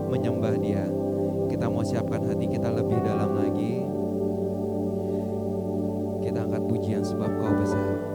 untuk menyembah Dia. Kita mau siapkan hati kita lebih dalam lagi. Kita angkat pujian sebab Kau besar.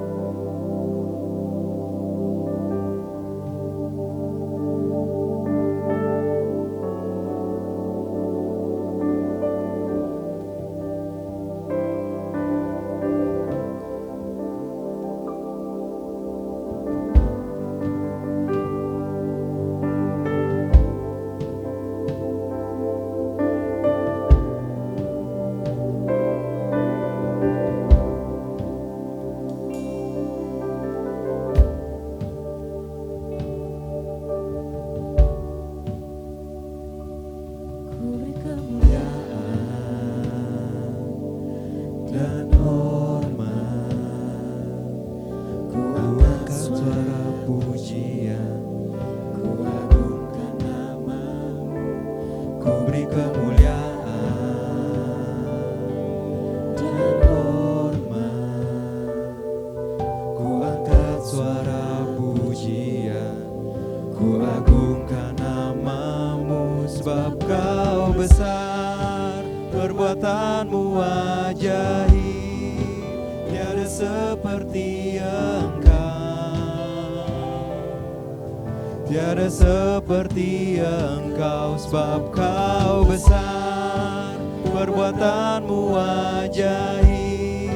Tiada seperti Engkau, sebab Kau besar, perbuatanmu ajaib.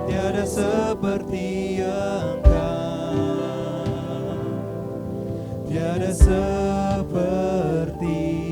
Tiada seperti Engkau, tiada seperti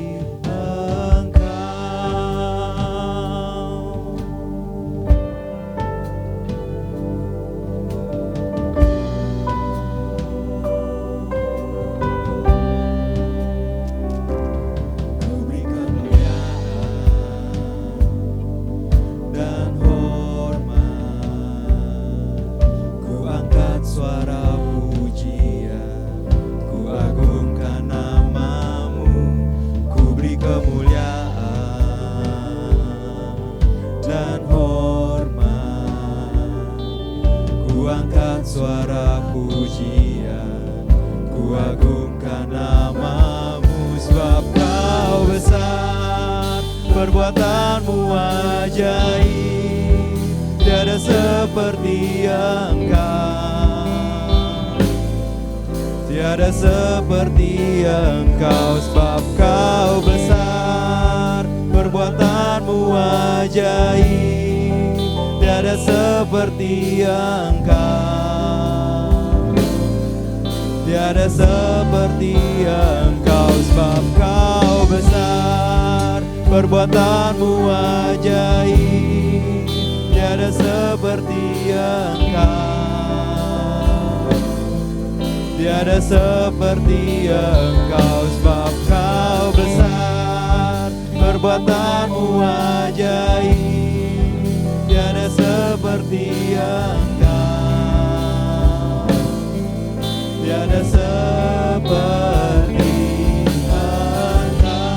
suara pujian, ku agungkan namamu, sebab Kau besar, perbuatanmu ajaib. Tiada seperti Engkau, tiada seperti Engkau, sebab Kau besar, perbuatanmu ajaib. Tiada seperti Engkau, tiada seperti Engkau, sebab Kau besar, perbuatanmu ajaib. Tiada seperti Engkau, tiada seperti Engkau, sebab Kau besar, perbuatanmu ajaib. Tiada seperti Engkau, tiada seperti Engkau.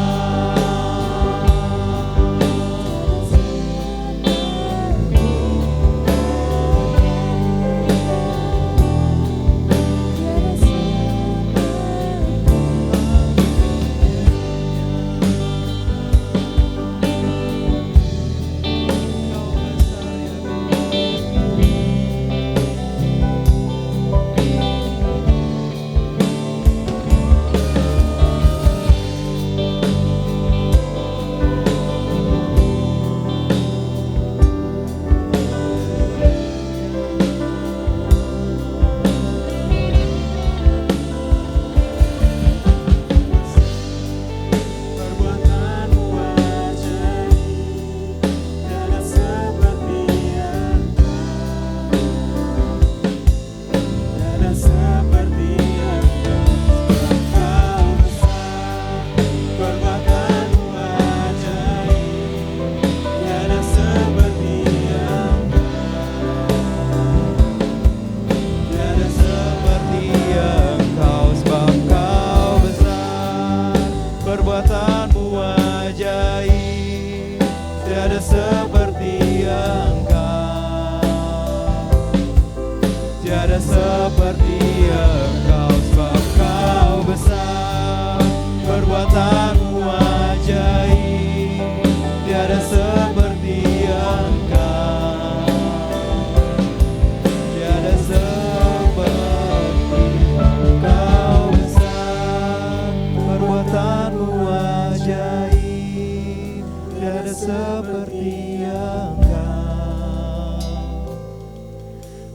seperti Engkau,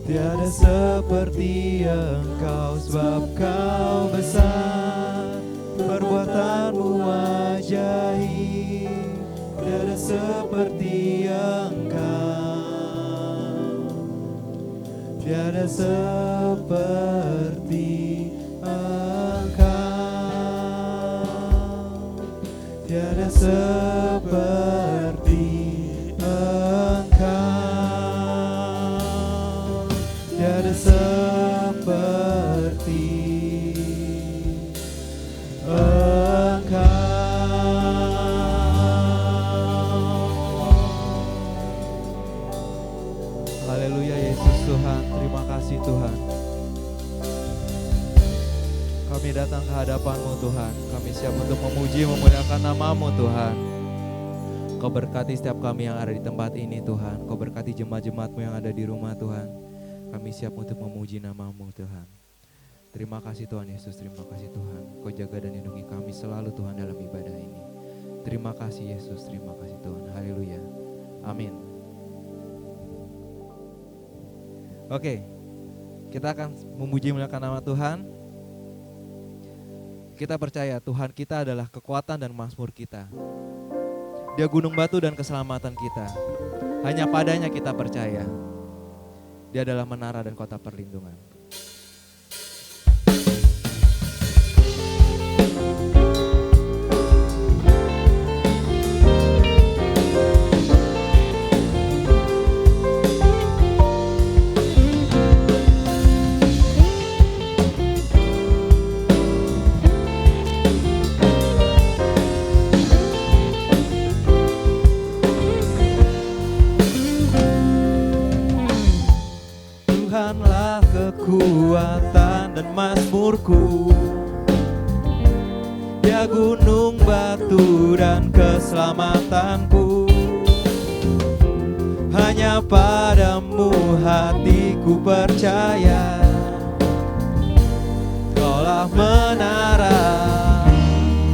tiada seperti Engkau, sebab Kau besar, perbuatanmu ajaib, tiada seperti Engkau, tiada seperti Engkau, tiada seperti Engkau, tiada seperti Engkau. Haleluya Yesus Tuhan, terima kasih Tuhan. Kami datang ke hadapan-Mu Tuhan, kami siap untuk memuji memuliakan nama-Mu Tuhan. Kau berkati setiap kami yang ada di tempat ini Tuhan, Kau berkati jemaat-jemaat-Mu yang ada di rumah Tuhan. Kami siap untuk memuji nama-Mu Tuhan. Terima kasih Tuhan Yesus, terima kasih Tuhan. Kau jaga dan lindungi kami selalu Tuhan dalam ibadah ini. Terima kasih Yesus, terima kasih Tuhan. Haleluya. Amin. Oke, kita akan memuji memuliakan nama Tuhan. Kita percaya Tuhan kita adalah kekuatan dan mazmur kita. Dia gunung batu dan keselamatan kita. Hanya padanya kita percaya. Dia adalah menara dan kota perlindungan. Tuhanlah kekuatan dan mazmurku, Dia gunung batu dan keselamatanku. Hanya padamu hatiku percaya, Kaulah menara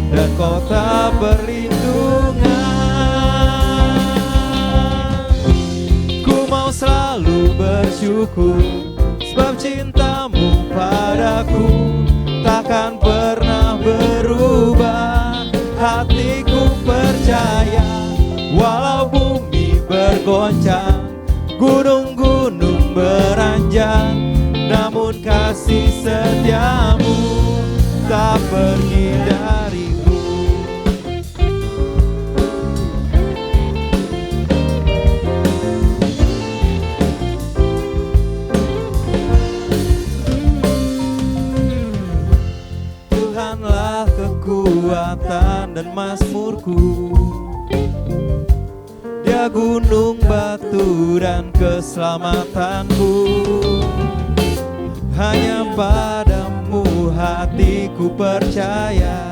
dan kota perlindungan. Ku mau selalu bersyukur, sebab cintamu padaku takkan pernah berubah. Hatiku percaya, walau bumi bergoncang, gunung-gunung beranjak, namun kasih setiamu tak pergi dariku. Tuhanlah kekuatan dan mazmurku, Dia gunung batu dan keselamatanku. Hanya padamu hatiku percaya,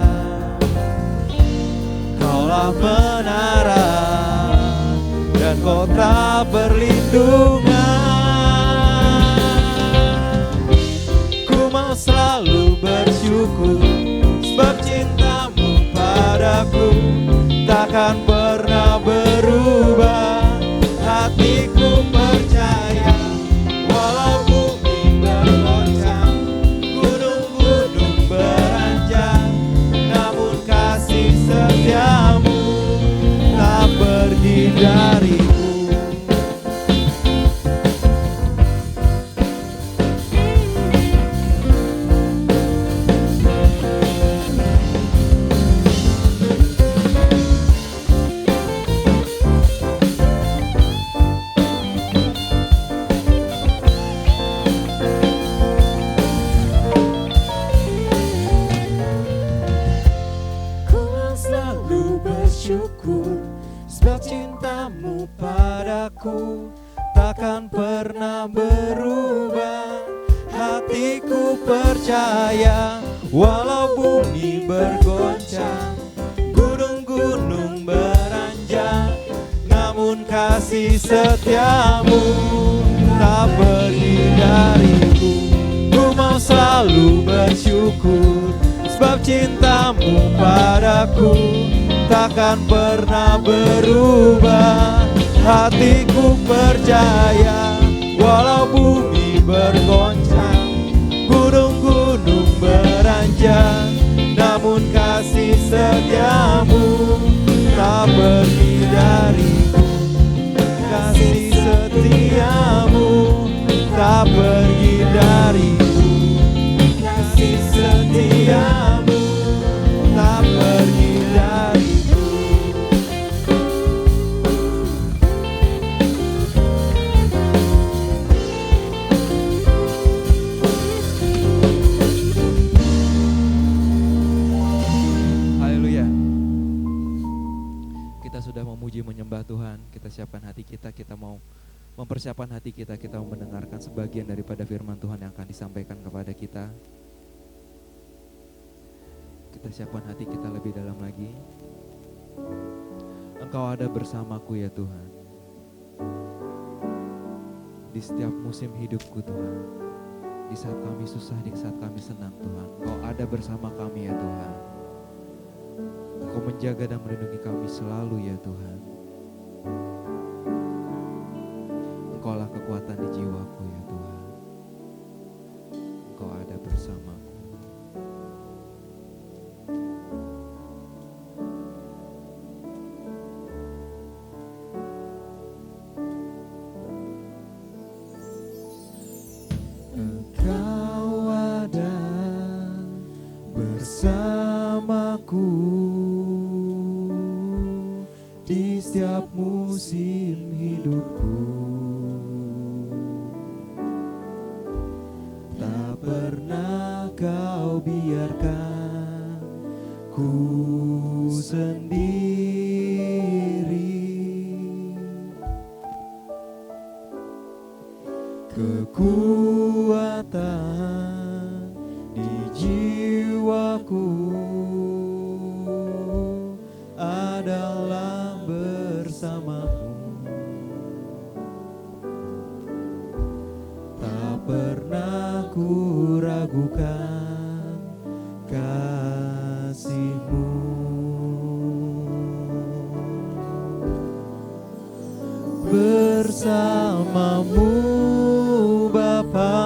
Kaulah menara dan kota perlindungan. Ku mau selalu bersyukur, sebab cintamu padaku takkan pernah berubah. Hatiku percaya, walau bumi bergoncang, gunung-gunung beranjak, namun kasih setiamu tak pergi dariku. Sebab cintamu padaku takkan pernah berubah. Hatiku percaya, walau bumi bergoncang, gunung-gunung beranjak, namun kasih setiamu tak pergi dariku. Ku mau selalu bersyukur, sebab cinta cintamu padaku takkan pernah berubah. Hatiku percaya walau bumi bergoncang, gunung-gunung beranjak, namun kasih setiamu tak pergi dariku. Kasih setiamu tak pergi dariku. Kasih setiamu tak pergi dariku. Haleluya. Kita sudah memuji menyembah Tuhan, kita siapkan hati kita mau mempersiapkan hati kita mau mendengarkan sebagian daripada firman Tuhan yang akan disampaikan kepada kita. Kita siapkan hati kita lebih dalam lagi. Engkau ada bersamaku ya Tuhan, di setiap musim hidupku Tuhan. Di saat kami susah, di saat kami senang Tuhan, Engkau ada bersama kami ya Tuhan. Engkau menjaga dan melindungi kami selalu ya Tuhan. Engkaulah kekuatan di jiwaku ya Tuhan. Engkau ada bersamaku. Engkau ada bersamaku di setiap musim hidupku. Tak pernah kau biarkan ku sendiri. Kekuatan di jiwaku adalah bersamamu. Tak pernah ku ragukan kasih-Mu. Bersamamu Bapa,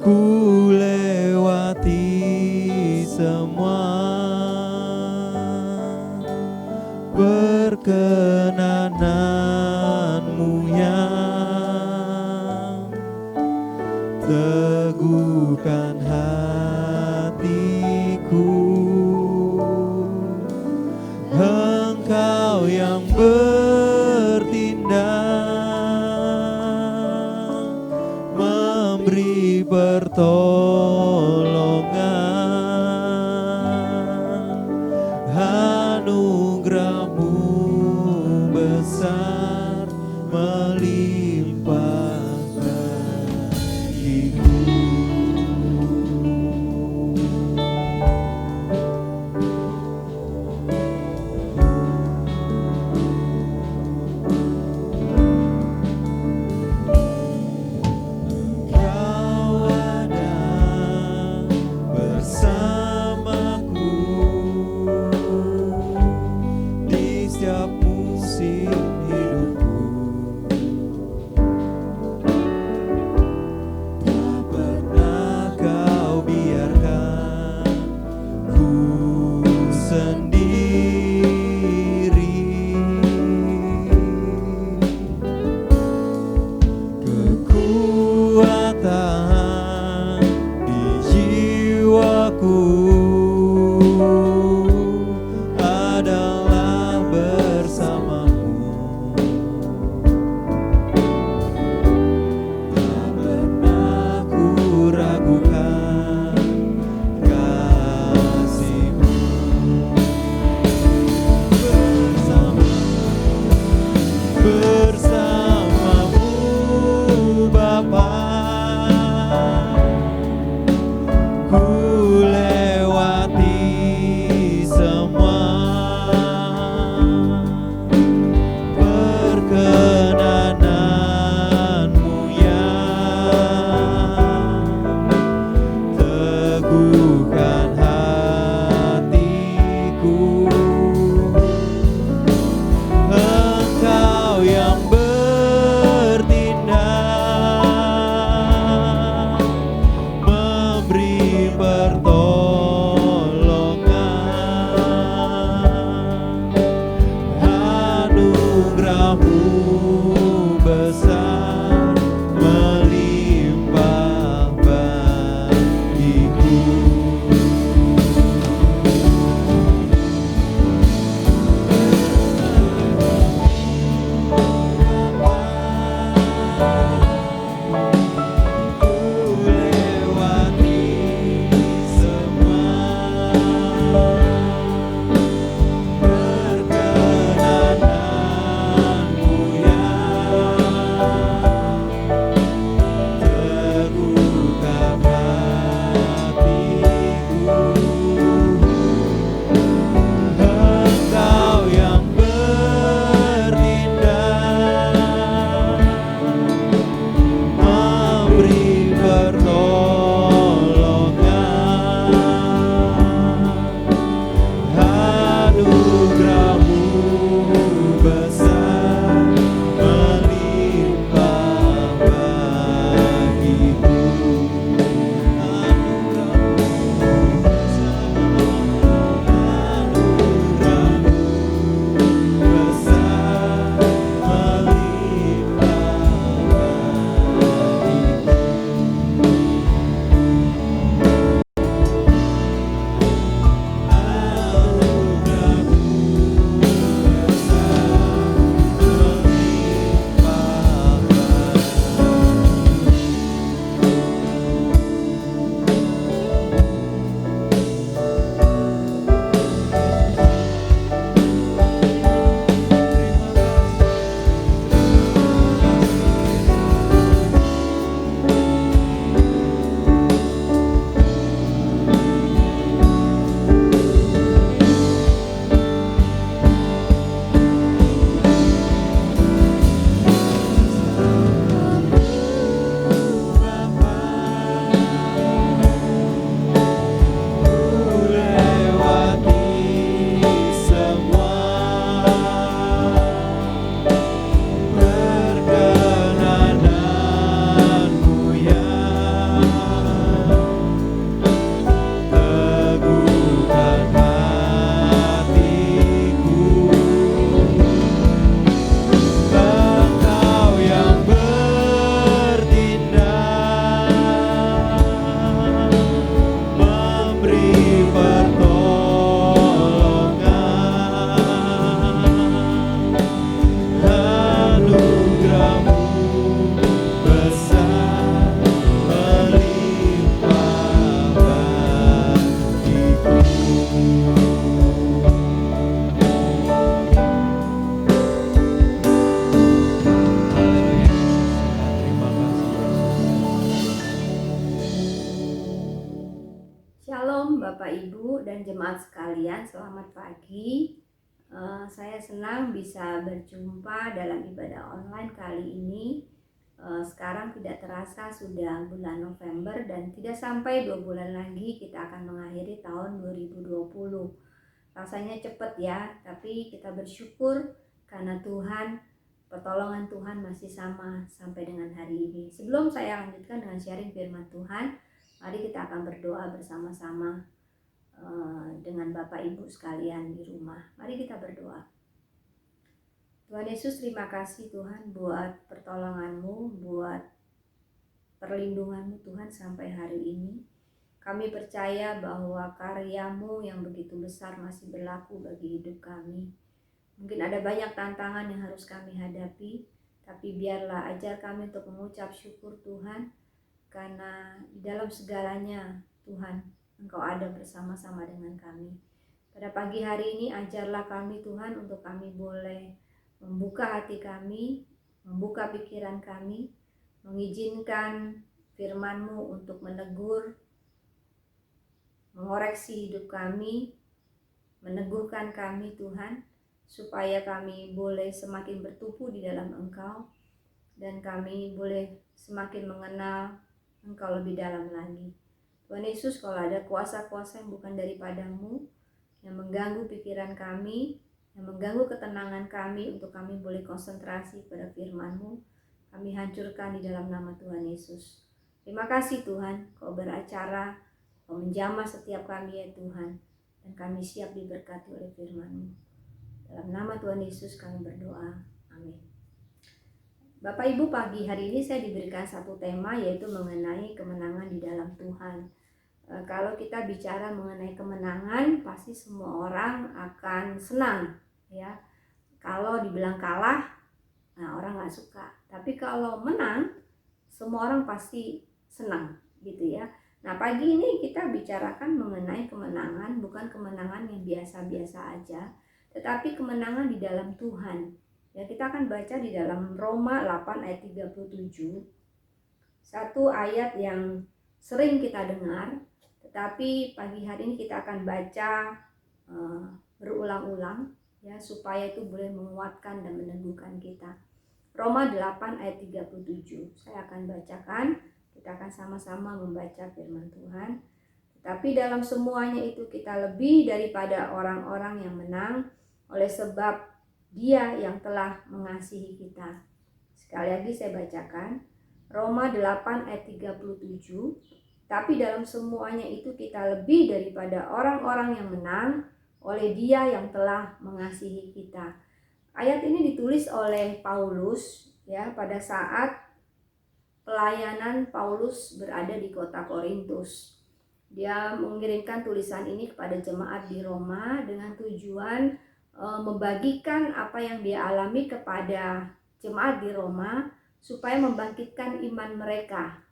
ku lewati semua. Perkenanan-Mu yang teguhkan hatiku. Engkau yang bertindak, memberi pertolongan. Anugerah-Mu besar melimpah bagiku. Engkau ada bersamaku di sekalian, selamat pagi. Saya senang bisa berjumpa dalam ibadah online kali ini. Sekarang tidak terasa sudah bulan November dan tidak sampai 2 bulan lagi kita akan mengakhiri tahun 2020. Rasanya cepat ya, tapi kita bersyukur karena pertolongan Tuhan masih sama sampai dengan hari ini. Sebelum saya lanjutkan dengan sharing firman Tuhan, mari kita akan berdoa bersama-sama dengan Bapak Ibu sekalian di rumah. Mari kita berdoa. Tuhan Yesus, terima kasih Tuhan buat pertolongan-Mu, buat perlindungan-Mu Tuhan sampai hari ini. Kami percaya bahwa karya-Mu yang begitu besar masih berlaku bagi hidup kami. Mungkin ada banyak tantangan yang harus kami hadapi, tapi biarlah ajar kami untuk mengucap syukur Tuhan, karena di dalam segalanya Tuhan, Engkau ada bersama-sama dengan kami. Pada pagi hari ini ajarlah kami Tuhan untuk kami boleh membuka hati kami, membuka pikiran kami, mengizinkan firman-Mu untuk menegur, mengoreksi hidup kami, meneguhkan kami Tuhan, supaya kami boleh semakin bertumbuh di dalam Engkau, dan kami boleh semakin mengenal Engkau lebih dalam lagi. Tuhan Yesus, kalau ada kuasa-kuasa yang bukan daripada-Mu, yang mengganggu pikiran kami, yang mengganggu ketenangan kami untuk kami boleh konsentrasi pada firman-Mu, kami hancurkan di dalam nama Tuhan Yesus. Terima kasih Tuhan, Kau beracara, Kau menjamah setiap kami ya Tuhan, dan kami siap diberkati oleh firman-Mu. Dalam nama Tuhan Yesus kami berdoa, amin. Bapak Ibu, pagi hari ini saya diberikan satu tema, yaitu mengenai kemenangan di dalam Tuhan. Kalau kita bicara mengenai kemenangan, pasti semua orang akan senang ya. Kalau dibilang kalah, nah orang nggak suka. Tapi kalau menang, semua orang pasti senang gitu ya. Nah pagi ini kita bicarakan mengenai kemenangan, bukan kemenangan yang biasa-biasa aja, tetapi kemenangan di dalam Tuhan. Ya, kita akan baca di dalam Roma 8 ayat 37. Satu ayat yang sering kita dengar, tetapi pagi hari ini kita akan baca berulang-ulang ya, supaya itu boleh menguatkan dan meneguhkan kita. Roma 8 ayat 37. Saya akan bacakan, kita akan sama-sama membaca firman Tuhan. Tapi dalam semuanya itu kita lebih daripada orang-orang yang menang, oleh sebab Dia yang telah mengasihi kita. Sekali lagi saya bacakan, Roma 8 ayat 37. Tapi dalam semuanya itu kita lebih daripada orang-orang yang menang, oleh Dia yang telah mengasihi kita. Ayat ini ditulis oleh Paulus ya, pada saat pelayanan Paulus berada di kota Korintus. Dia mengirimkan tulisan ini kepada jemaat di Roma dengan tujuan membagikan apa yang dia alami kepada jemaat di Roma, supaya membangkitkan iman mereka.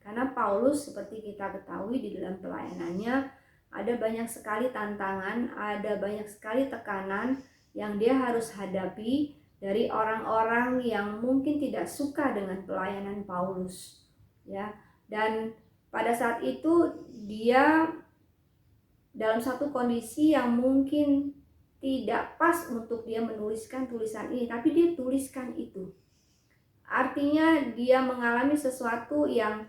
Karena Paulus, seperti kita ketahui, di dalam pelayanannya ada banyak sekali tantangan, ada banyak sekali tekanan yang dia harus hadapi dari orang-orang yang mungkin tidak suka dengan pelayanan Paulus ya. Dan pada saat itu dia dalam satu kondisi yang mungkin tidak pas untuk dia menuliskan tulisan ini, tapi dia tuliskan itu. Artinya dia mengalami sesuatu yang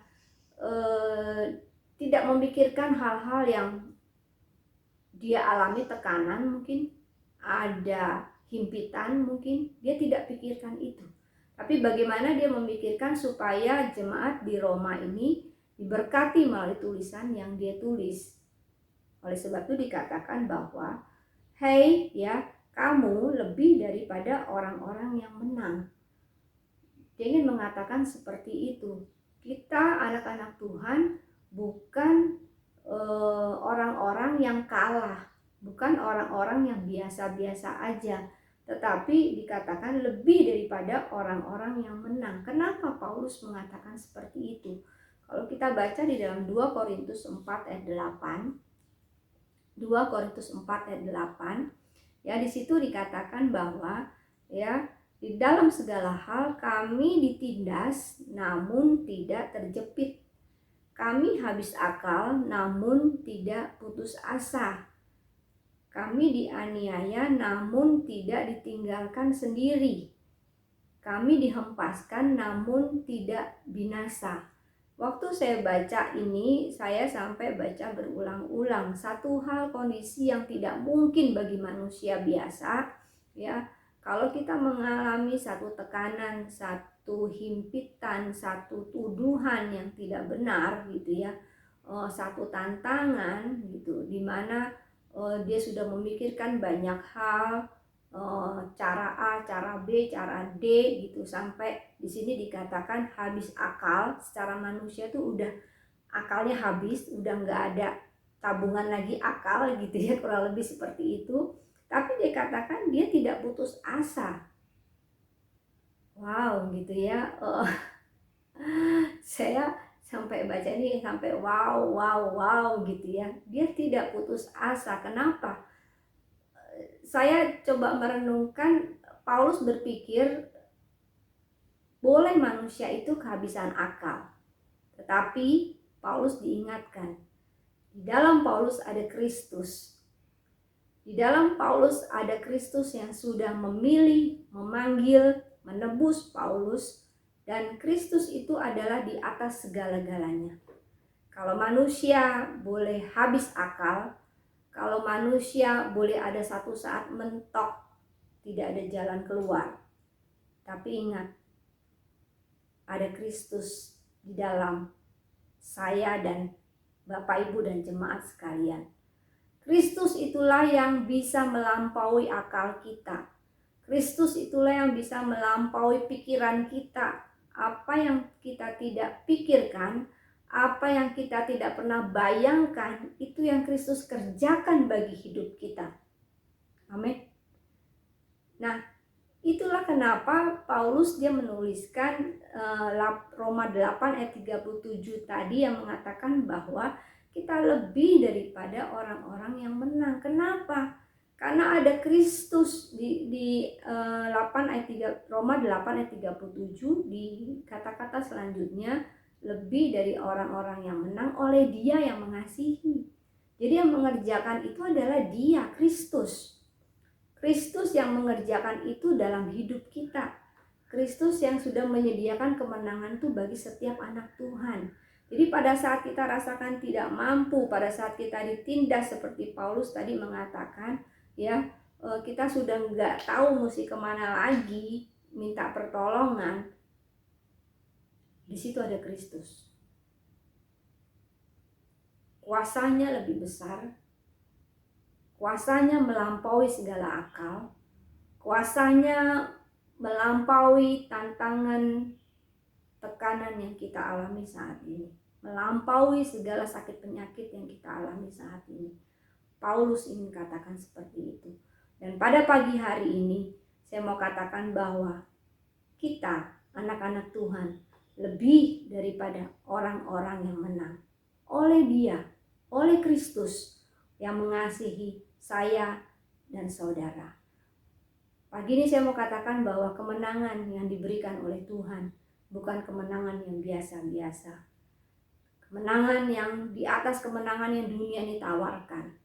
tidak memikirkan hal-hal yang dia alami, tekanan mungkin, ada himpitan mungkin, dia tidak pikirkan itu. Tapi bagaimana dia memikirkan supaya jemaat di Roma ini diberkati melalui tulisan yang dia tulis. Oleh sebab itu dikatakan bahwa, hey ya, kamu lebih daripada orang-orang yang menang. Dia ingin mengatakan seperti itu. Kita anak-anak Tuhan bukan orang-orang yang kalah, bukan orang-orang yang biasa-biasa aja, tetapi dikatakan lebih daripada orang-orang yang menang. Kenapa Paulus mengatakan seperti itu? Kalau kita baca di dalam 2 Korintus 4 ayat 8, 2 Korintus 4 ayat 8, ya, di situ dikatakan bahwa ya, di dalam segala hal kami ditindas namun tidak terjepit. Kami habis akal namun tidak putus asa. Kami dianiaya namun tidak ditinggalkan sendiri. Kami dihempaskan namun tidak binasa. Waktu saya baca ini, saya sampai baca berulang-ulang. Satu hal kondisi yang tidak mungkin bagi manusia biasa, ya. Kalau kita mengalami satu tekanan, satu himpitan, satu tuduhan yang tidak benar gitu ya, satu tantangan gitu, dimana dia sudah memikirkan banyak hal, cara A, cara B, cara D gitu, sampai di sini dikatakan habis akal. Secara manusia tuh udah akalnya habis, udah nggak ada tabungan lagi akal gitu ya, kurang lebih seperti itu. Tapi dia katakan dia tidak putus asa. Wow gitu ya. Saya sampai baca ini sampai wow gitu ya. Dia tidak putus asa. Kenapa? Saya coba merenungkan, Paulus berpikir boleh manusia itu kehabisan akal, tetapi Paulus diingatkan, di dalam Paulus ada Kristus. Di dalam Paulus ada Kristus yang sudah memilih, memanggil, menebus Paulus, dan Kristus itu adalah di atas segala-galanya. Kalau manusia boleh habis akal, kalau manusia boleh ada satu saat mentok, tidak ada jalan keluar. Tapi ingat, ada Kristus di dalam saya dan Bapak, Ibu, dan jemaat sekalian. Kristus itulah yang bisa melampaui akal kita. Kristus itulah yang bisa melampaui pikiran kita. Apa yang kita tidak pikirkan, apa yang kita tidak pernah bayangkan, itu yang Kristus kerjakan bagi hidup kita. Amin. Nah, itulah kenapa Paulus dia menuliskan Roma 8 ayat 37 tadi yang mengatakan bahwa kita lebih daripada orang-orang yang menang. Kenapa? Karena ada Kristus di 8 ayat 3, Roma 8 ayat 37, di kata-kata selanjutnya, lebih dari orang-orang yang menang oleh Dia yang mengasihi. Jadi yang mengerjakan itu adalah Dia, Kristus. Kristus yang mengerjakan itu dalam hidup kita. Kristus yang sudah menyediakan kemenangan itu bagi setiap anak Tuhan. Jadi pada saat kita rasakan tidak mampu, pada saat kita ditindas seperti Paulus tadi mengatakan, ya, kita sudah nggak tahu mesti kemana lagi, minta pertolongan. Di situ ada Kristus. Kuasanya lebih besar, kuasanya melampaui segala akal, kuasanya melampaui tantangan, tekanan yang kita alami saat ini, melampaui segala sakit penyakit yang kita alami saat ini. Paulus ingin katakan seperti itu. Dan pada pagi hari ini saya mau katakan bahwa kita, anak-anak Tuhan, lebih daripada orang-orang yang menang. Oleh Dia, oleh Kristus yang mengasihi saya dan saudara. Pagi ini saya mau katakan bahwa kemenangan yang diberikan oleh Tuhan bukan kemenangan yang biasa-biasa. Kemenangan yang di atas kemenangan yang dunia ini tawarkan.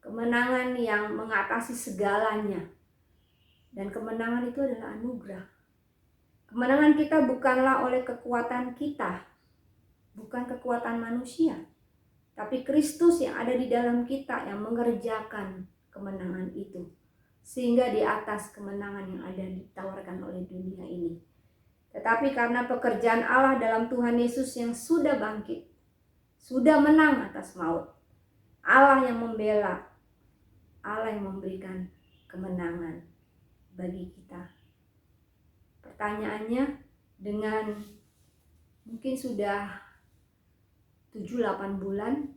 Kemenangan yang mengatasi segalanya. Dan kemenangan itu adalah anugerah. Kemenangan kita bukanlah oleh kekuatan kita, bukan kekuatan manusia, tapi Kristus yang ada di dalam kita yang mengerjakan kemenangan itu. Sehingga di atas kemenangan yang ada ditawarkan oleh dunia ini. Tetapi karena pekerjaan Allah dalam Tuhan Yesus yang sudah bangkit, sudah menang atas maut, Allah yang membela, Allah yang memberikan kemenangan bagi kita. Pertanyaannya, dengan mungkin sudah 7-8 bulan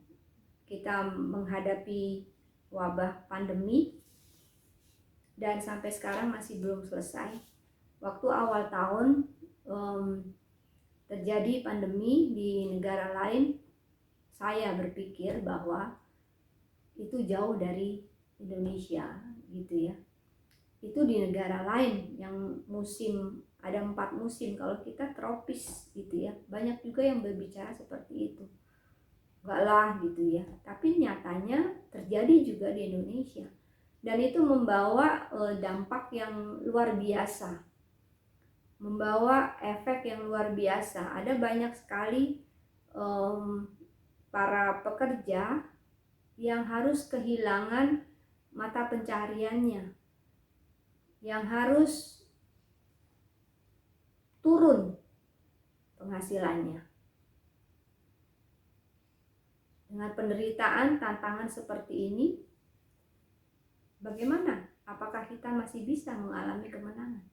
kita menghadapi wabah pandemi dan sampai sekarang masih belum selesai. Waktu awal tahun terjadi pandemi di negara lain, saya berpikir bahwa itu jauh dari Indonesia gitu ya. Itu di negara lain yang musim, ada 4 musim, kalau kita tropis gitu ya. Banyak juga yang berbicara seperti itu. enggak lah gitu ya. Tapi nyatanya terjadi juga di Indonesia. Dan itu membawa dampak yang luar biasa. Membawa efek yang luar biasa. Ada banyak sekali para pekerja yang harus kehilangan mata pencahariannya, yang harus turun penghasilannya. Dengan penderitaan, tantangan seperti ini, bagaimana? Apakah kita masih bisa mengalami kemenangan?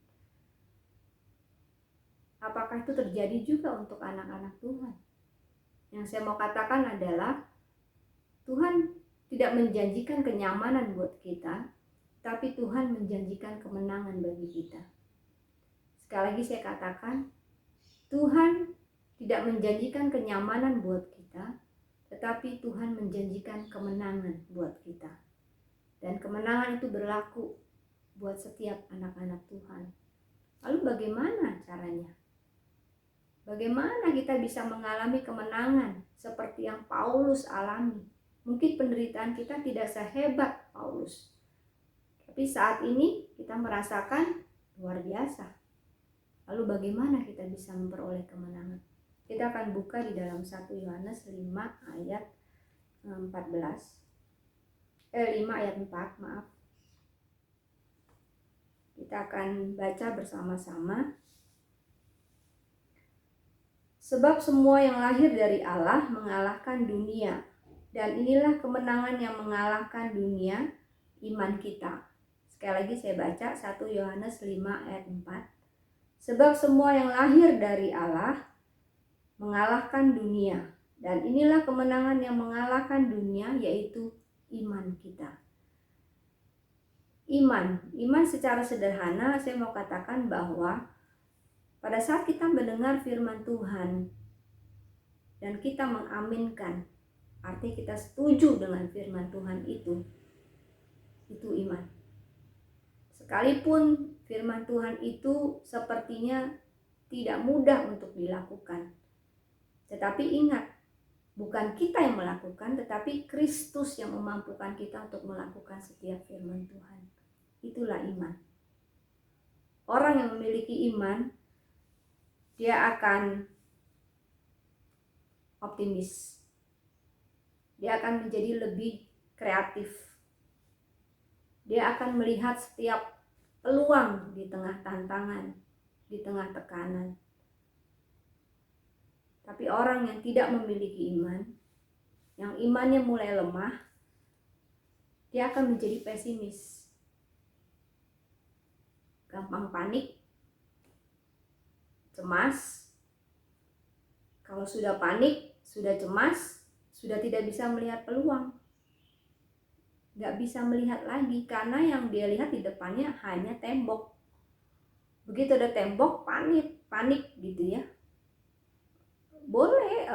Apakah itu terjadi juga untuk anak-anak Tuhan? Yang saya mau katakan adalah Tuhan tidak menjanjikan kenyamanan buat kita, tapi Tuhan menjanjikan kemenangan bagi kita. Sekali lagi saya katakan, Tuhan tidak menjanjikan kenyamanan buat kita, tetapi Tuhan menjanjikan kemenangan buat kita. Dan kemenangan itu berlaku buat setiap anak-anak Tuhan. Lalu bagaimana caranya? Bagaimana kita bisa mengalami kemenangan seperti yang Paulus alami? Mungkin penderitaan kita tidak sehebat Paulus, tapi saat ini kita merasakan luar biasa. Lalu bagaimana kita bisa memperoleh kemenangan? Kita akan buka di dalam 1 Yohanes 5 ayat 5 ayat 4, maaf. Kita akan baca bersama-sama. Sebab semua yang lahir dari Allah mengalahkan dunia, dan inilah kemenangan yang mengalahkan dunia, iman kita. Sekali lagi saya baca 1 Yohanes 5 ayat 4. Sebab semua yang lahir dari Allah mengalahkan dunia, dan inilah kemenangan yang mengalahkan dunia, yaitu iman kita. Iman secara sederhana saya mau katakan bahwa pada saat kita mendengar firman Tuhan dan kita mengaminkan, artinya kita setuju dengan firman Tuhan itu iman. Sekalipun firman Tuhan itu sepertinya tidak mudah untuk dilakukan, tetapi ingat, bukan kita yang melakukan, tetapi Kristus yang memampukan kita untuk melakukan setiap firman Tuhan. Itulah iman. Orang yang memiliki iman, dia akan optimis. Dia akan menjadi lebih kreatif. Dia akan melihat setiap peluang di tengah tantangan, di tengah tekanan. Tapi orang yang tidak memiliki iman, yang imannya mulai lemah, dia akan menjadi pesimis. Gampang panik, cemas. Kalau sudah panik, sudah cemas, sudah tidak bisa melihat peluang. Gak bisa melihat lagi karena yang dia lihat di depannya hanya tembok. Begitu ada tembok, panik gitu ya. Boleh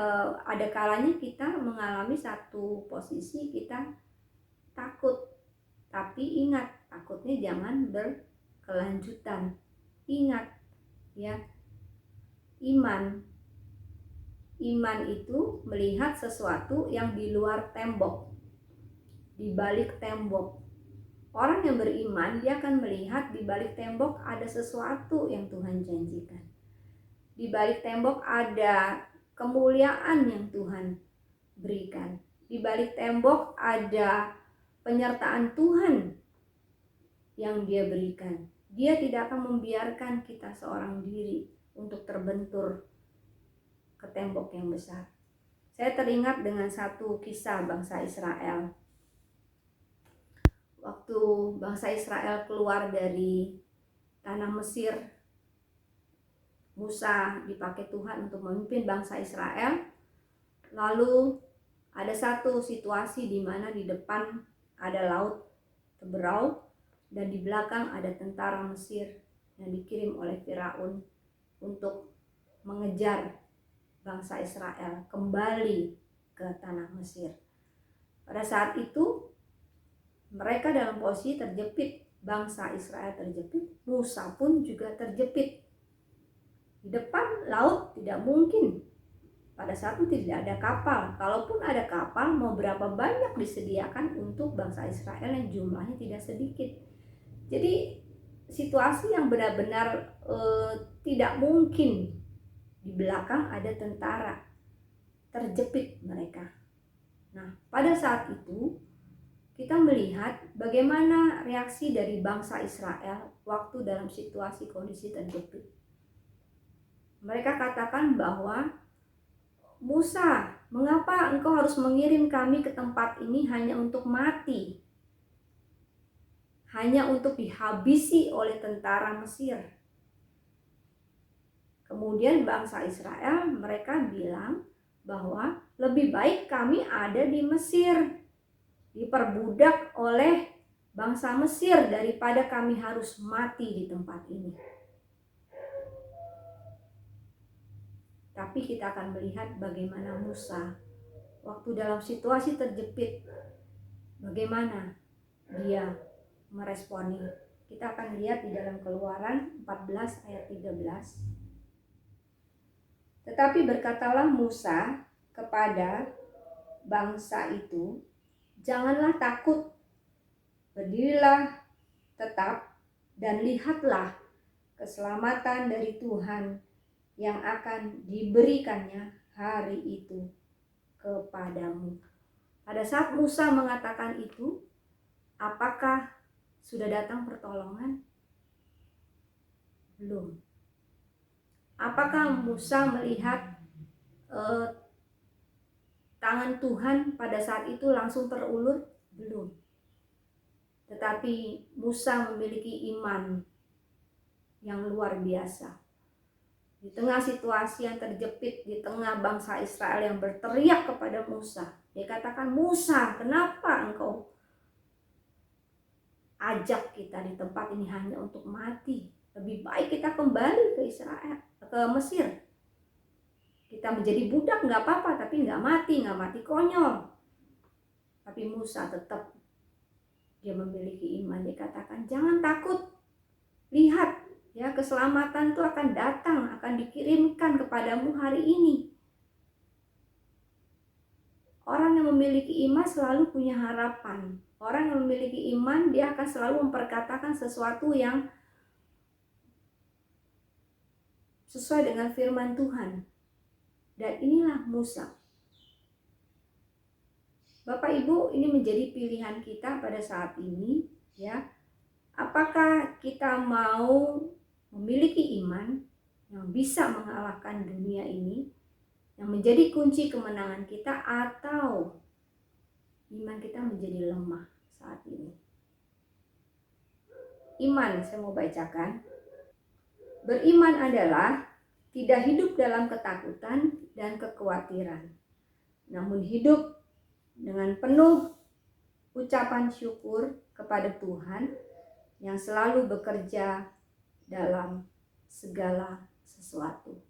ada kalanya kita mengalami satu posisi kita takut. Tapi ingat, takutnya jangan berkelanjutan. Ingat ya, iman itu melihat sesuatu yang di luar tembok, di balik tembok. Orang yang beriman, dia akan melihat di balik tembok ada sesuatu yang Tuhan janjikan. Di balik tembok ada kemuliaan yang Tuhan berikan. Di balik tembok ada penyertaan Tuhan yang Dia berikan. Dia tidak akan membiarkan kita seorang diri untuk terbentur ke tembok yang besar. Saya teringat dengan satu kisah bangsa Israel. Waktu bangsa Israel keluar dari tanah Mesir, Musa dipakai Tuhan untuk memimpin bangsa Israel. Lalu ada satu situasi di mana di depan ada laut Teberau dan di belakang ada tentara Mesir yang dikirim oleh Firaun untuk mengejar bangsa Israel kembali ke tanah Mesir. Pada saat itu mereka dalam posisi terjepit, bangsa Israel terjepit, Musa pun juga terjepit. Di depan laut tidak mungkin pada saat itu tidak ada kapal. Kalaupun ada kapal, mau berapa banyak disediakan untuk bangsa Israel yang jumlahnya tidak sedikit. Jadi situasi yang benar-benar tidak mungkin. Di belakang ada tentara, terjepit mereka. Nah, pada saat itu kita melihat bagaimana reaksi dari bangsa Israel waktu dalam situasi kondisi terjepit. Mereka katakan bahwa, Musa, mengapa engkau harus mengirim kami ke tempat ini hanya untuk mati? Hanya untuk dihabisi oleh tentara Mesir. Kemudian bangsa Israel mereka bilang bahwa lebih baik kami ada di Mesir, diperbudak oleh bangsa Mesir daripada kami harus mati di tempat ini. Tapi kita akan melihat bagaimana Musa waktu dalam situasi terjepit, bagaimana dia meresponi. Kita akan lihat di dalam Keluaran 14 ayat 13. Tetapi berkatalah Musa kepada bangsa itu, janganlah takut, berdirilah tetap dan lihatlah keselamatan dari Tuhan yang akan diberikannya hari itu kepadamu. Pada saat Musa mengatakan itu, apakah sudah datang pertolongan? Belum. Apakah Musa melihat tangan Tuhan pada saat itu langsung terulur? Belum. Tetapi Musa memiliki iman yang luar biasa. Di tengah situasi yang terjepit, di tengah bangsa Israel yang berteriak kepada Musa, dia katakan, Musa, kenapa engkau ajak kita di tempat ini hanya untuk mati? Lebih baik kita kembali ke Israel, ke Mesir. Kita menjadi budak nggak apa-apa, tapi nggak mati konyol. Tapi Musa tetap dia memiliki iman. Dia katakan, jangan takut, lihat ya, keselamatan itu akan datang, akan dikirimkan kepadamu hari ini. Orang yang memiliki iman selalu punya harapan. Orang yang memiliki iman, dia akan selalu memperkatakan sesuatu yang sesuai dengan firman Tuhan. Dan inilah Musa. Bapak Ibu, ini menjadi pilihan kita pada saat ini, ya. Apakah kita mau memiliki iman yang bisa mengalahkan dunia ini, yang menjadi kunci kemenangan kita, atau iman kita menjadi lemah saat ini? Iman, saya mau bacakan. Beriman adalah tidak hidup dalam ketakutan dan kekhawatiran, namun hidup dengan penuh ucapan syukur kepada Tuhan yang selalu bekerja dalam segala sesuatu.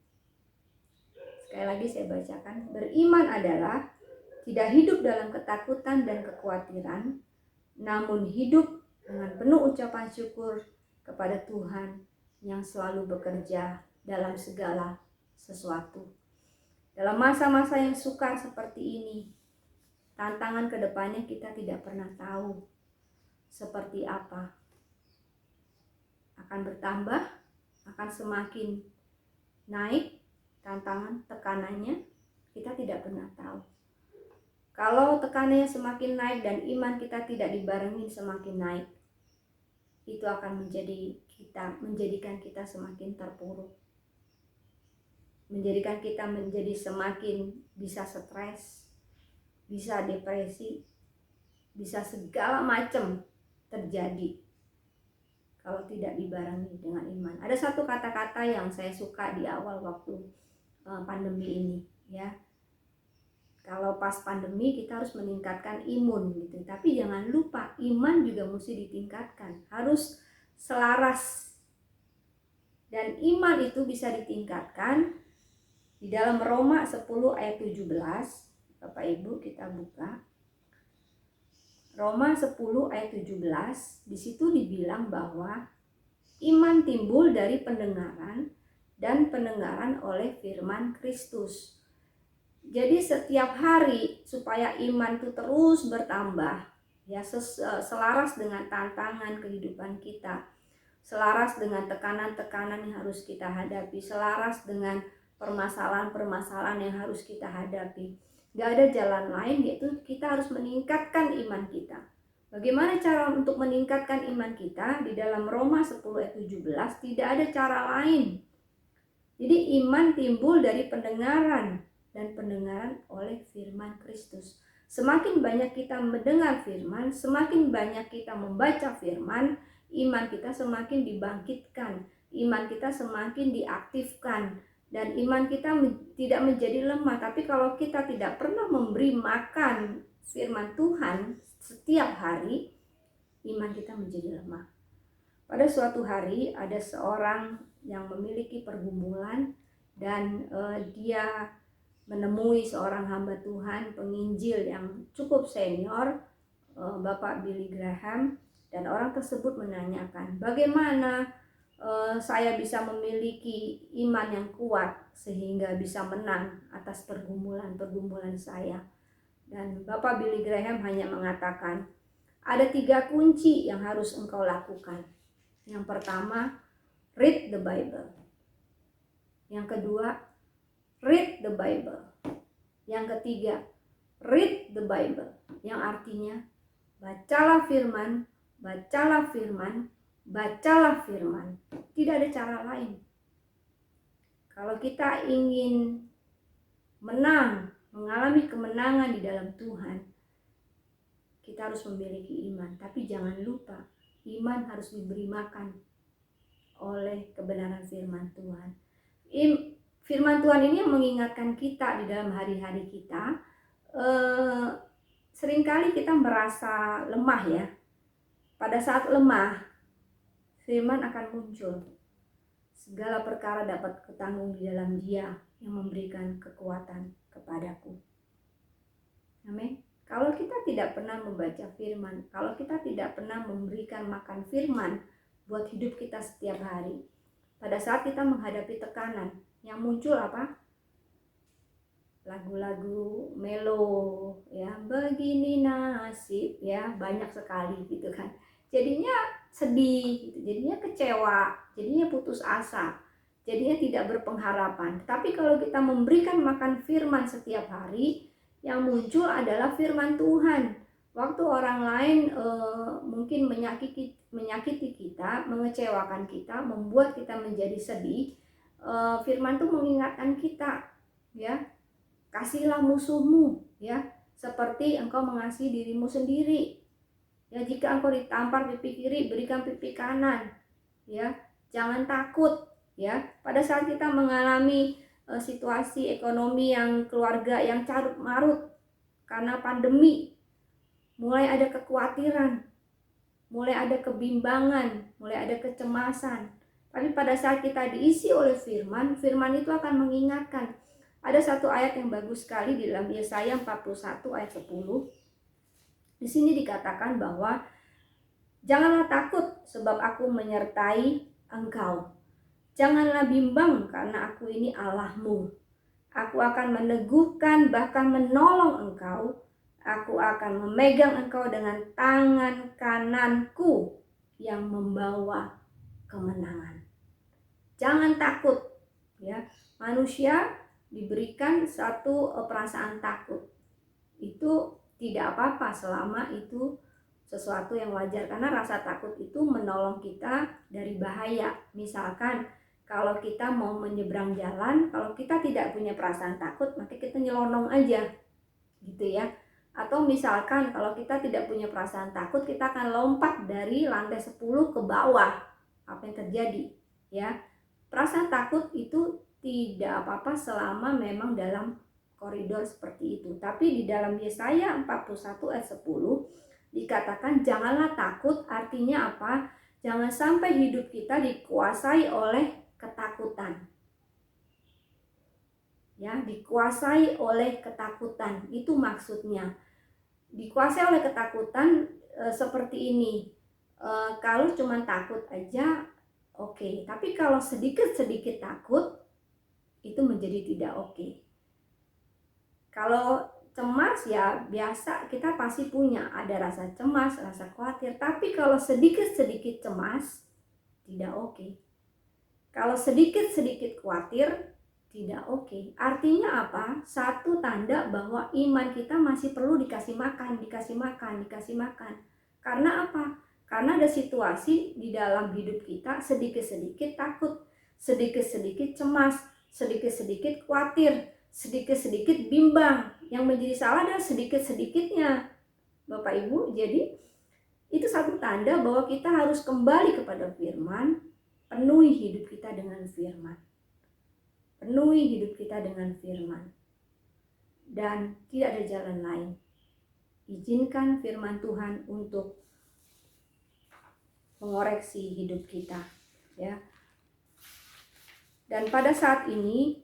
Sekali lagi saya bacakan. Beriman adalah tidak hidup dalam ketakutan dan kekhawatiran, namun hidup dengan penuh ucapan syukur kepada Tuhan yang selalu bekerja dalam segala sesuatu. Dalam masa-masa yang sukar seperti ini, tantangan ke depannya kita tidak pernah tahu seperti apa. Akan bertambah, akan semakin naik tantangan, tekanannya, kita tidak pernah tahu. Kalau tekanannya semakin naik dan iman kita tidak dibarengi semakin naik, itu akan menjadikan kita semakin terpuruk, menjadikan kita menjadi semakin bisa stres, bisa depresi, bisa segala macam terjadi kalau tidak dibarengi dengan iman. Ada satu kata-kata yang saya suka di awal waktu pandemi ini, ya. Kalau pas pandemi kita harus meningkatkan imun gitu. Tapi jangan lupa iman juga mesti ditingkatkan. Harus selaras. Dan iman itu bisa ditingkatkan di dalam Roma 10 ayat 17. Bapak Ibu kita buka. Roma 10 ayat 17. Di situ dibilang bahwa iman timbul dari pendengaran dan pendengaran oleh firman Kristus. Jadi setiap hari supaya iman itu terus bertambah, ya selaras dengan tantangan kehidupan kita, selaras dengan tekanan-tekanan yang harus kita hadapi, selaras dengan permasalahan-permasalahan yang harus kita hadapi. Gak ada jalan lain, yaitu kita harus meningkatkan iman kita. Bagaimana cara untuk meningkatkan iman kita? Di dalam Roma 10 ayat 17, tidak ada cara lain. Jadi iman timbul dari pendengaran, dan pendengaran oleh firman Kristus. Semakin banyak kita mendengar firman, semakin banyak kita membaca firman, iman kita semakin dibangkitkan, iman kita semakin diaktifkan, dan iman kita tidak menjadi lemah. Tapi kalau kita tidak pernah memberi makan firman Tuhan setiap hari, iman kita menjadi lemah. Pada suatu hari ada seorang yang memiliki pergumulan, dan dia menemui seorang hamba Tuhan penginjil yang cukup senior, Bapak Billy Graham, dan orang tersebut menanyakan, bagaimana saya bisa memiliki iman yang kuat sehingga bisa menang atas pergumulan-pergumulan saya. Dan Bapak Billy Graham hanya mengatakan, ada 3 kunci yang harus engkau lakukan. Yang pertama, read the Bible. Yang kedua, read the Bible. Yang ketiga, read the Bible, yang artinya bacalah firman, bacalah firman, bacalah firman. Tidak ada cara lain. Kalau kita ingin menang, mengalami kemenangan di dalam Tuhan, kita harus memiliki iman. Tapi jangan lupa, iman harus diberi makan oleh kebenaran firman Tuhan. Firman Tuhan ini yang mengingatkan kita di dalam hari-hari kita. Seringkali kita merasa lemah ya. Pada saat lemah, firman akan muncul. Segala perkara dapat kutanggung di dalam Dia yang memberikan kekuatan kepadaku. Amin. Kalau kita tidak pernah membaca firman, kalau kita tidak pernah memberikan makan firman buat hidup kita setiap hari, pada saat kita menghadapi tekanan, yang muncul apa? Lagu-lagu melo, ya, begini nasib, ya, banyak sekali gitu kan. Jadinya sedih, gitu. Jadinya kecewa, jadinya putus asa, jadinya tidak berpengharapan. Tapi kalau kita memberikan makan firman setiap hari, yang muncul adalah firman Tuhan. Waktu orang lain mungkin menyakiti kita, mengecewakan kita, membuat kita menjadi sedih, firman itu mengingatkan kita, ya, kasihilah musuhmu, ya, seperti engkau mengasihi dirimu sendiri. Ya, jika engkau ditampar pipi kiri, berikan pipi kanan, ya, jangan takut, ya. Pada saat kita mengalami situasi ekonomi yang keluarga yang carut marut karena pandemi, mulai ada kekhawatiran, mulai ada kebimbangan, mulai ada kecemasan. Tapi pada saat kita diisi oleh firman, firman itu akan mengingatkan. Ada satu ayat yang bagus sekali di dalam Yesaya 41 ayat 10. Di sini dikatakan bahwa janganlah takut sebab aku menyertai engkau. Janganlah bimbang karena aku ini Allahmu. Aku akan meneguhkan bahkan menolong engkau. Aku akan memegang engkau dengan tangan kananku yang membawa kemenangan. Jangan takut, ya. Manusia diberikan satu perasaan takut. Itu tidak apa-apa selama itu sesuatu yang wajar, karena rasa takut itu menolong kita dari bahaya. Misalkan kalau kita mau menyeberang jalan, kalau kita tidak punya perasaan takut, maka kita nyelonong aja, gitu ya. Atau misalkan kalau kita tidak punya perasaan takut, kita akan lompat dari lantai 10 ke bawah. Apa yang terjadi? Ya, perasaan takut itu tidak apa-apa selama memang dalam koridor seperti itu. Tapi di dalam Yesaya 41 ayat 10 dikatakan janganlah takut, artinya apa? Jangan sampai hidup kita dikuasai oleh ketakutan. Ya, dikuasai oleh ketakutan, itu maksudnya. Dikuasai oleh ketakutan seperti ini. Kalau cuma takut aja oke. Tapi kalau sedikit-sedikit takut, itu menjadi tidak oke. Kalau cemas ya biasa, kita pasti punya ada rasa cemas, rasa khawatir. Tapi kalau sedikit-sedikit cemas tidak oke. Kalau sedikit-sedikit khawatir tidak oke. Artinya apa? Satu tanda bahwa iman kita masih perlu dikasih makan, dikasih makan, dikasih makan. Karena apa? Karena ada situasi di dalam hidup kita sedikit-sedikit takut, sedikit-sedikit cemas, sedikit-sedikit khawatir, sedikit-sedikit bimbang. Yang menjadi salah adalah sedikit-sedikitnya, Bapak Ibu. Jadi itu satu tanda bahwa kita harus kembali kepada firman, penuhi hidup kita dengan firman. Penuhi hidup kita dengan firman. Dan tidak ada jalan lain. Izinkan firman Tuhan untuk mengoreksi hidup kita, ya. Dan pada saat ini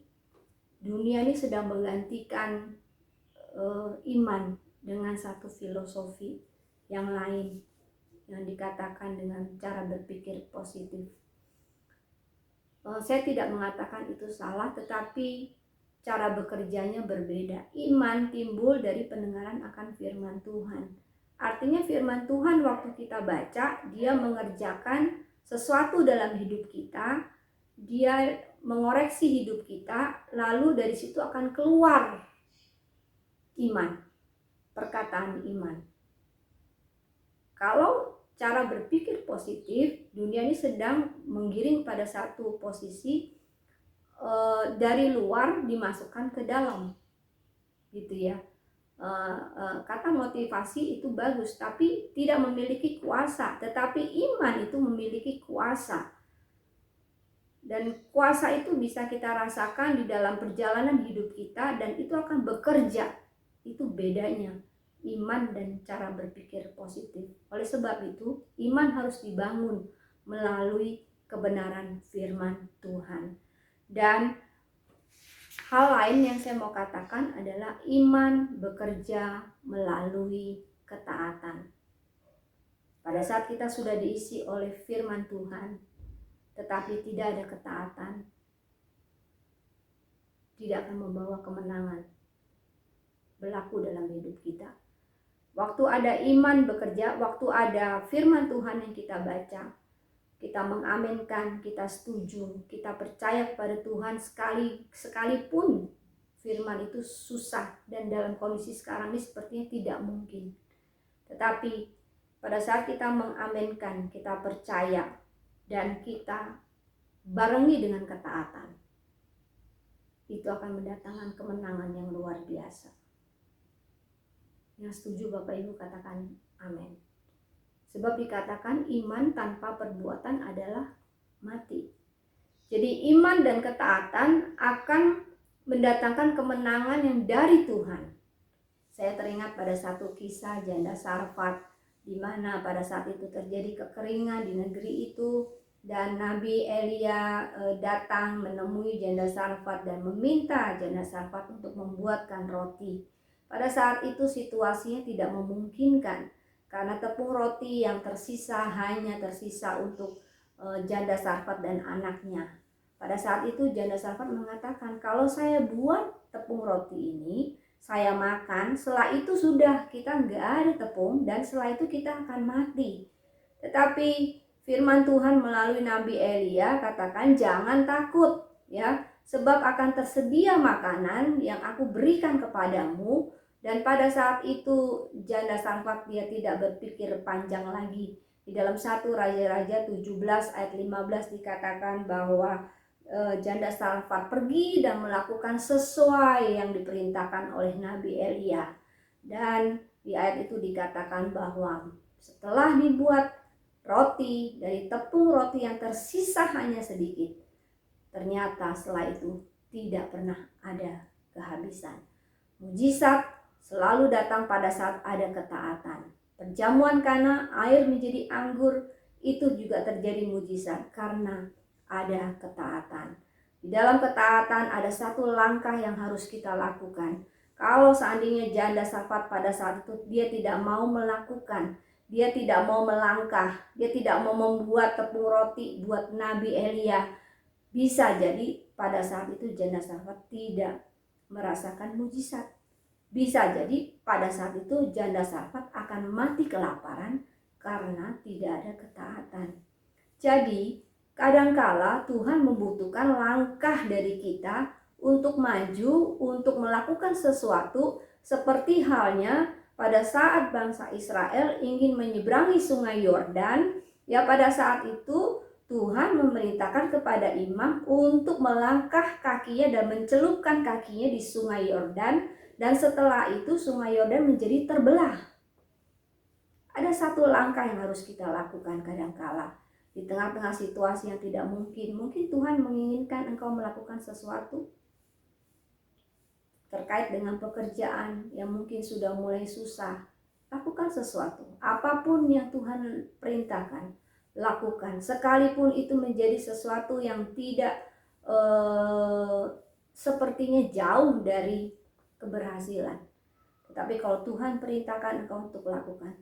dunia ini sedang menggantikan iman dengan satu filosofi yang lain yang dikatakan dengan cara berpikir positif. Saya tidak mengatakan itu salah, tetapi cara bekerjanya berbeda. Iman timbul dari pendengaran akan firman Tuhan. Artinya firman Tuhan waktu kita baca, dia mengerjakan sesuatu dalam hidup kita, dia mengoreksi hidup kita, lalu dari situ akan keluar iman, perkataan iman. Kalau cara berpikir positif, dunia ini sedang menggiring pada satu posisi dari luar dimasukkan ke dalam, gitu ya. Kata motivasi itu bagus, tapi tidak memiliki kuasa. Tetapi iman itu memiliki kuasa, dan kuasa itu bisa kita rasakan di dalam perjalanan hidup kita, dan itu akan bekerja. Itu bedanya iman dan cara berpikir positif. Oleh sebab itu, iman harus dibangun melalui kebenaran firman Tuhan. Dan hal lain yang saya mau katakan adalah iman bekerja melalui ketaatan. Pada saat kita sudah diisi oleh firman Tuhan, tetapi tidak ada ketaatan, tidak akan membawa kemenangan berlaku dalam hidup kita. Waktu ada iman bekerja, waktu ada firman Tuhan yang kita baca, kita mengaminkan, kita setuju, kita percaya kepada Tuhan, sekalipun firman itu susah dan dalam kondisi sekarang ini sepertinya tidak mungkin. Tetapi pada saat kita mengaminkan, kita percaya, dan kita barengi dengan ketaatan, itu akan mendatangkan kemenangan yang luar biasa. Yang setuju Bapak Ibu katakan amin. Sebab dikatakan iman tanpa perbuatan adalah mati. Jadi iman dan ketaatan akan mendatangkan kemenangan yang dari Tuhan. Saya teringat pada satu kisah janda Sarfat, di mana pada saat itu terjadi kekeringan di negeri itu, dan Nabi Elia datang menemui janda Sarfat dan meminta janda Sarfat untuk membuatkan roti. Pada saat itu situasinya tidak memungkinkan, karena tepung roti yang tersisa hanya tersisa untuk janda Sarfat dan anaknya. Pada saat itu janda Sarfat mengatakan, kalau saya buat tepung roti ini, saya makan, setelah itu sudah kita nggak ada tepung, dan setelah itu kita akan mati. Tetapi firman Tuhan melalui Nabi Elia katakan, jangan takut ya, sebab akan tersedia makanan yang aku berikan kepadamu. Dan pada saat itu janda Sarfat dia tidak berpikir panjang lagi. Di dalam 1 Raja-Raja 17 ayat 15 dikatakan bahwa janda Sarfat pergi dan melakukan sesuai yang diperintahkan oleh Nabi Elia. Dan di ayat itu dikatakan bahwa setelah dibuat roti dari tepung roti yang tersisa hanya sedikit, ternyata setelah itu tidak pernah ada kehabisan. Mujizat selalu datang pada saat ada ketaatan. Perjamuan Kana, air menjadi anggur, itu juga terjadi mujizat karena ada ketaatan. Di dalam ketaatan ada satu langkah yang harus kita lakukan. Kalau seandainya janda Sarfat pada saat itu dia tidak mau melakukan, dia tidak mau melangkah, dia tidak mau membuat tepung roti buat Nabi Elia, bisa jadi pada saat itu janda Sarfat tidak merasakan mujizat. Bisa jadi pada saat itu janda Sarfat akan mati kelaparan karena tidak ada ketaatan. Jadi kadangkala Tuhan membutuhkan langkah dari kita untuk maju, untuk melakukan sesuatu, seperti halnya pada saat bangsa Israel ingin menyeberangi sungai Yordan. Ya, pada saat itu Tuhan memerintahkan kepada imam untuk melangkah kakinya dan mencelupkan kakinya di sungai Yordan, dan setelah itu sungai Yordan menjadi terbelah. Ada satu langkah yang harus kita lakukan kadangkala di tengah-tengah situasi yang tidak mungkin. Mungkin Tuhan menginginkan engkau melakukan sesuatu terkait dengan pekerjaan yang mungkin sudah mulai susah. Lakukan sesuatu, apapun yang Tuhan perintahkan, lakukan. Sekalipun itu menjadi sesuatu yang tidak sepertinya jauh dari keberhasilan. Tetapi kalau Tuhan perintahkan engkau untuk lakukan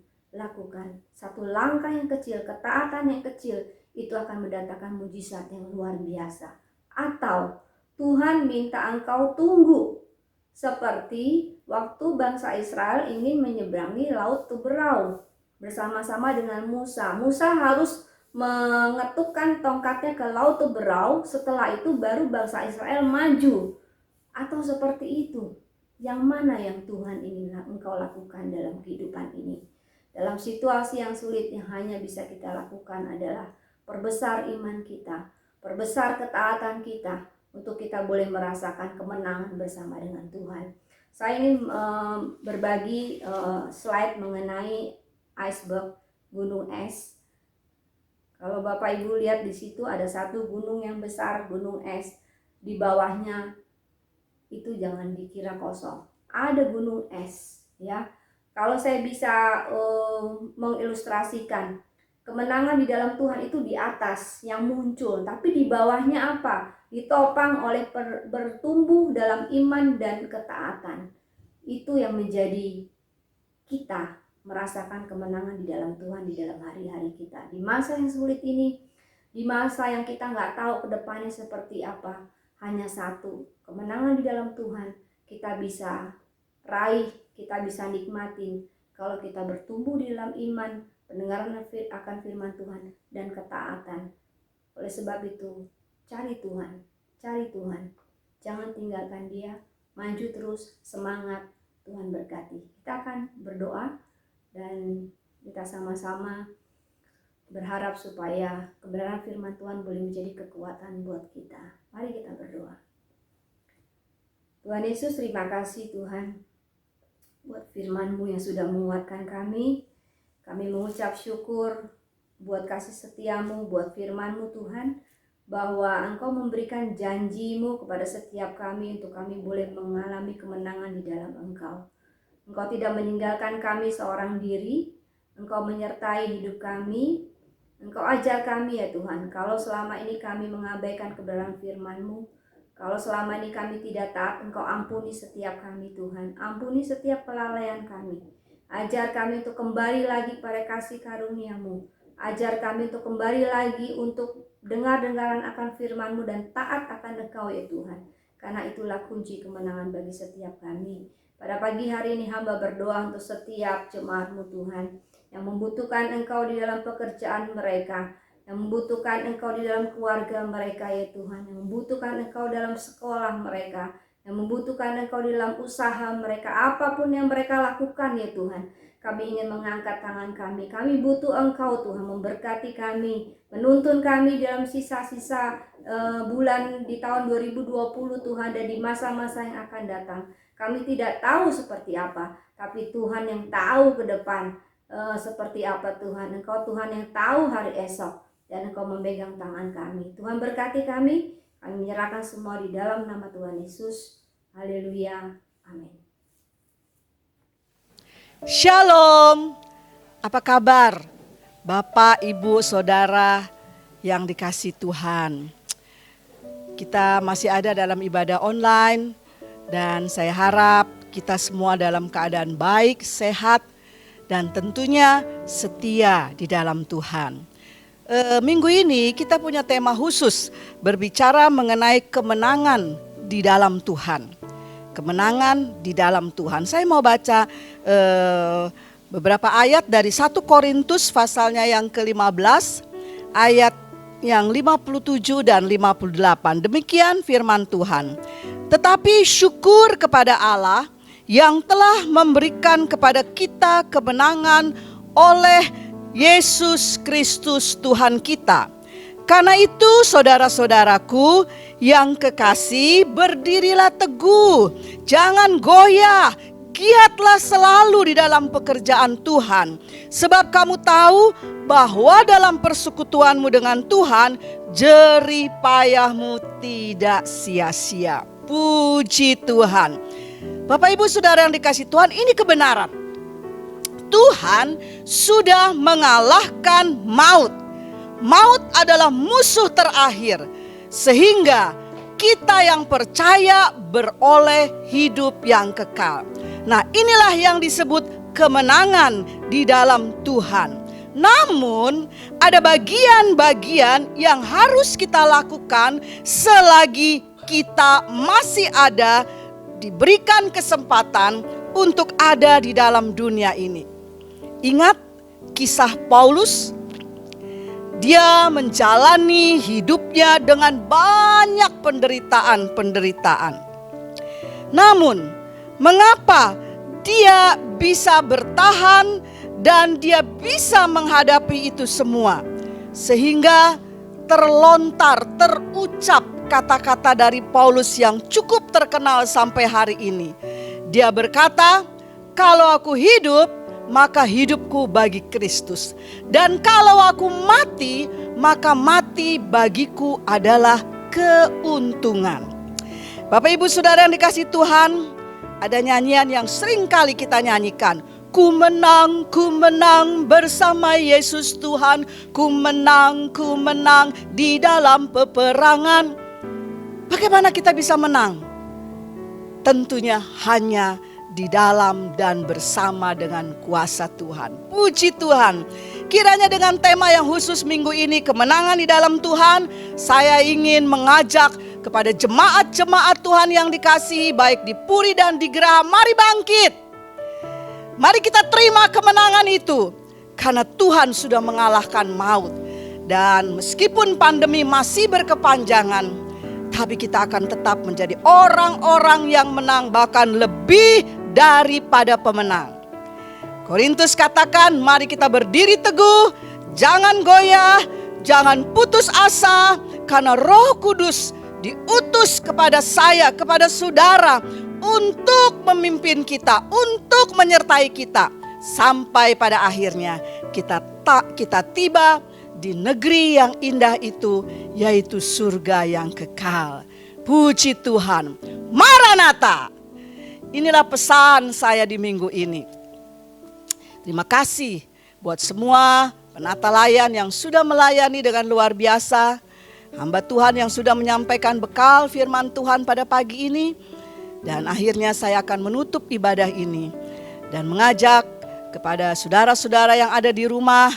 satu langkah yang kecil, ketaatan yang kecil, itu akan mendatangkan mujizat yang luar biasa. Atau Tuhan minta engkau tunggu, seperti waktu bangsa Israel ingin menyeberangi laut Tuberau bersama-sama dengan Musa. Musa harus mengetukkan tongkatnya ke laut Tuberau, setelah itu baru bangsa Israel maju. Atau seperti itu. Yang mana yang Tuhan ingin engkau lakukan dalam kehidupan ini? Dalam situasi yang sulit, yang hanya bisa kita lakukan adalah perbesar iman kita, perbesar ketaatan kita, untuk kita boleh merasakan kemenangan bersama dengan Tuhan. Saya ingin berbagi slide mengenai iceberg, gunung es. Kalau Bapak Ibu lihat di situ ada satu gunung yang besar, gunung es. Di bawahnya itu jangan dikira kosong, ada gunung es, ya. Kalau saya bisa mengilustrasikan, kemenangan di dalam Tuhan itu di atas yang muncul, tapi di bawahnya apa? Ditopang oleh bertumbuh dalam iman dan ketaatan. Itu yang menjadi kita merasakan kemenangan di dalam Tuhan di dalam hari-hari kita. Di masa yang sulit ini, di masa yang kita nggak tahu ke depannya seperti apa, hanya satu, kemenangan di dalam Tuhan kita bisa raih, kita bisa nikmatin kalau kita bertumbuh di dalam iman, pendengaran akan firman Tuhan, dan ketaatan. Oleh sebab itu, cari Tuhan, jangan tinggalkan Dia, maju terus, semangat, Tuhan berkati. Kita akan berdoa dan kita sama-sama berharap supaya kebenaran firman Tuhan boleh menjadi kekuatan buat kita. Mari kita berdoa. Tuhan Yesus, terima kasih Tuhan buat firman-Mu yang sudah menguatkan kami. Kami mengucap syukur buat kasih setia-Mu, buat firman-Mu Tuhan, bahwa Engkau memberikan janji-Mu kepada setiap kami untuk kami boleh mengalami kemenangan di dalam Engkau. Engkau tidak meninggalkan kami seorang diri, Engkau menyertai hidup kami. Engkau ajar kami ya Tuhan, kalau selama ini kami mengabaikan kebenaran firman-Mu, kalau selama ini kami tidak taat, Engkau ampuni setiap kami Tuhan. Ampuni setiap kelalaian kami. Ajar kami untuk kembali lagi pada kasih karunia-Mu. Ajar kami untuk kembali lagi untuk dengar-dengaran akan firman-Mu dan taat akan Engkau ya Tuhan. Karena itulah kunci kemenangan bagi setiap kami. Pada pagi hari ini hamba berdoa untuk setiap jemaat-Mu Tuhan, yang membutuhkan Engkau di dalam pekerjaan mereka, yang membutuhkan Engkau di dalam keluarga mereka ya Tuhan, yang membutuhkan Engkau dalam sekolah mereka, yang membutuhkan Engkau di dalam usaha mereka, apapun yang mereka lakukan ya Tuhan. Kami ingin mengangkat tangan kami butuh Engkau Tuhan, memberkati kami, menuntun kami dalam sisa-sisa bulan di tahun 2020 Tuhan, dan di masa-masa yang akan datang. Kami tidak tahu seperti apa, tapi Tuhan yang tahu ke depan seperti apa Tuhan. Engkau Tuhan yang tahu hari esok, dan Engkau memegang tangan kami. Tuhan berkati kami menyerahkan semua di dalam nama Tuhan Yesus. Haleluya, amin. Shalom, apa kabar Bapak, Ibu, Saudara yang dikasihi Tuhan? Kita masih ada dalam ibadah online, dan saya harap kita semua dalam keadaan baik, sehat, dan tentunya setia di dalam Tuhan. Minggu ini kita punya tema khusus berbicara mengenai kemenangan di dalam Tuhan. kemenangan di dalam Tuhan. Saya mau baca beberapa ayat dari 1 Korintus pasalnya yang ke-15 ayat yang 57 dan 58. Demikian firman Tuhan. Tetapi syukur kepada Allah yang telah memberikan kepada kita kemenangan oleh Yesus Kristus Tuhan kita. Karena itu saudara-saudaraku yang kekasih, berdirilah teguh, jangan goyah, giatlah selalu di dalam pekerjaan Tuhan. Sebab kamu tahu bahwa dalam persekutuanmu dengan Tuhan, jerih payahmu tidak sia-sia. Puji Tuhan. Bapak Ibu Saudara yang dikasihi Tuhan, ini kebenaran. Tuhan sudah mengalahkan maut. Maut adalah musuh terakhir, sehingga kita yang percaya beroleh hidup yang kekal. Nah, inilah yang disebut kemenangan di dalam Tuhan. Namun, ada bagian-bagian yang harus kita lakukan selagi kita masih ada, diberikan kesempatan untuk ada di dalam dunia ini. Ingat kisah Paulus? Dia menjalani hidupnya dengan banyak penderitaan. Namun, mengapa dia bisa bertahan dan dia bisa menghadapi itu semua? Sehingga terucap kata-kata dari Paulus yang cukup terkenal sampai hari ini. Dia berkata, kalau aku hidup, maka hidupku bagi Kristus. Dan kalau aku mati, maka mati bagiku adalah keuntungan. Bapak Ibu Saudara yang dikasihi Tuhan, ada nyanyian yang sering kali kita nyanyikan. Ku menang bersama Yesus Tuhan. Ku menang di dalam peperangan. Bagaimana kita bisa menang? Tentunya hanya di dalam dan bersama dengan kuasa Tuhan. Puji Tuhan. Kiranya dengan tema yang khusus minggu ini, kemenangan di dalam Tuhan, saya ingin mengajak kepada jemaat-jemaat Tuhan yang dikasihi, baik di Puri dan di Geraha, mari bangkit. Mari kita terima kemenangan itu, karena Tuhan sudah mengalahkan maut. Dan meskipun pandemi masih berkepanjangan, tapi kita akan tetap menjadi orang-orang yang menang, bahkan lebih daripada pemenang. Korintus katakan, mari kita berdiri teguh, jangan goyah, jangan putus asa, karena Roh Kudus diutus kepada saya, kepada saudara, untuk memimpin kita, untuk menyertai kita, sampai pada akhirnya kita tiba di negeri yang indah itu, yaitu surga yang kekal. Puji Tuhan. Maranatha. Inilah pesan saya di minggu ini. Terima kasih buat semua penata layan yang sudah melayani dengan luar biasa. Hamba Tuhan yang sudah menyampaikan bekal firman Tuhan pada pagi ini. Dan akhirnya saya akan menutup ibadah ini. Dan mengajak kepada saudara-saudara yang ada di rumah,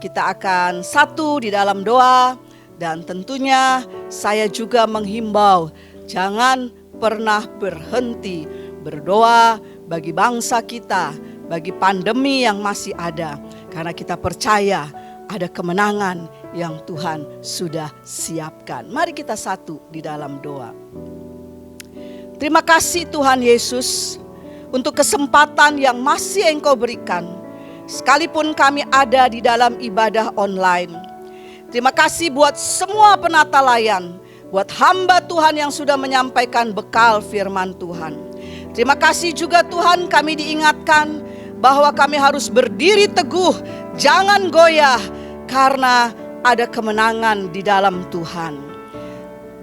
kita akan satu di dalam doa. Dan tentunya saya juga menghimbau, jangan pernah berhenti berdoa bagi bangsa kita, bagi pandemi yang masih ada. Karena kita percaya ada kemenangan yang Tuhan sudah siapkan. Mari kita satu di dalam doa. Terima kasih Tuhan Yesus untuk kesempatan yang masih Engkau berikan. Sekalipun kami ada di dalam ibadah online. Terima kasih buat semua penata layan, buat hamba Tuhan yang sudah menyampaikan bekal firman Tuhan. Terima kasih juga Tuhan, kami diingatkan bahwa kami harus berdiri teguh, jangan goyah, karena ada kemenangan di dalam Tuhan.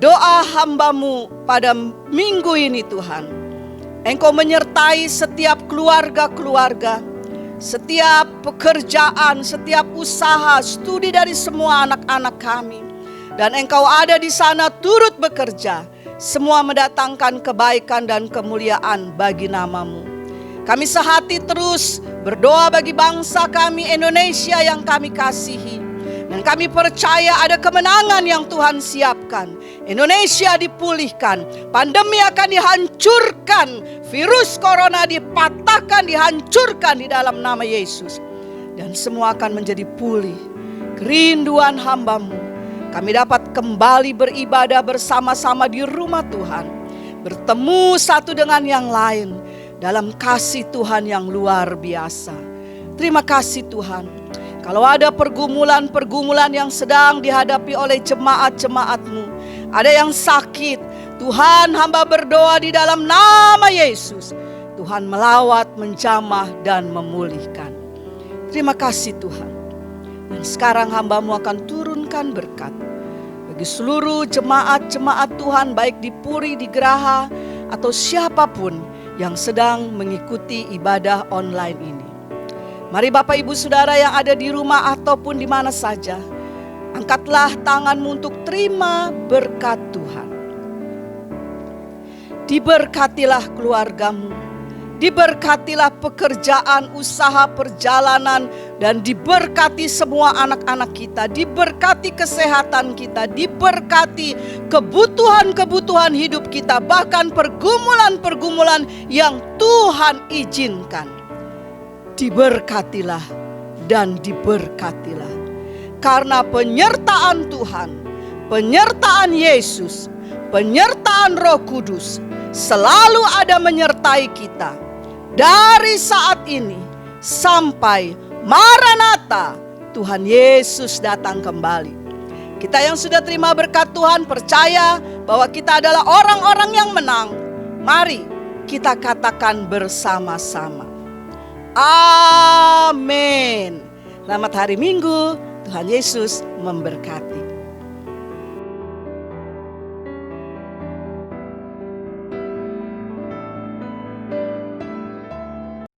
Doa hamba-Mu pada minggu ini Tuhan, Engkau menyertai setiap keluarga-keluarga, setiap pekerjaan, setiap usaha, studi dari semua anak-anak kami. Dan Engkau ada di sana turut bekerja. Semua mendatangkan kebaikan dan kemuliaan bagi nama-Mu. Kami sehati terus berdoa bagi bangsa kami Indonesia yang kami kasihi. Dan kami percaya ada kemenangan yang Tuhan siapkan. Indonesia dipulihkan, pandemi akan dihancurkan, virus corona dipatahkan, dihancurkan di dalam nama Yesus. Dan semua akan menjadi pulih. Kerinduan hamba-Mu, kami dapat kembali beribadah bersama-sama di rumah Tuhan, bertemu satu dengan yang lain dalam kasih Tuhan yang luar biasa. Terima kasih Tuhan. Kalau ada pergumulan-pergumulan yang sedang dihadapi oleh jemaat-jemaat-Mu, ada yang sakit, Tuhan hamba berdoa di dalam nama Yesus, Tuhan melawat, menjamah dan memulihkan. Terima kasih Tuhan. Dan sekarang hamba-Mu akan turunkan berkat bagi seluruh jemaat-jemaat Tuhan, baik di Puri, di Geraha, atau siapapun yang sedang mengikuti ibadah online ini. Mari Bapak Ibu Saudara yang ada di rumah ataupun di mana saja, angkatlah tanganmu untuk terima berkat Tuhan. Diberkatilah keluargamu, diberkatilah pekerjaan, usaha, perjalanan, dan diberkati semua anak-anak kita, diberkati kesehatan kita, diberkati kebutuhan-kebutuhan hidup kita, bahkan pergumulan-pergumulan yang Tuhan izinkan. Diberkatilah dan diberkatilah. Karena penyertaan Tuhan, penyertaan Yesus, penyertaan Roh Kudus selalu ada menyertai kita dari saat ini sampai Maranatha, Tuhan Yesus datang kembali. Kita yang sudah terima berkat Tuhan percaya bahwa kita adalah orang-orang yang menang. Mari kita katakan bersama-sama. Amin. Selamat hari Minggu. Tuhan Yesus memberkati.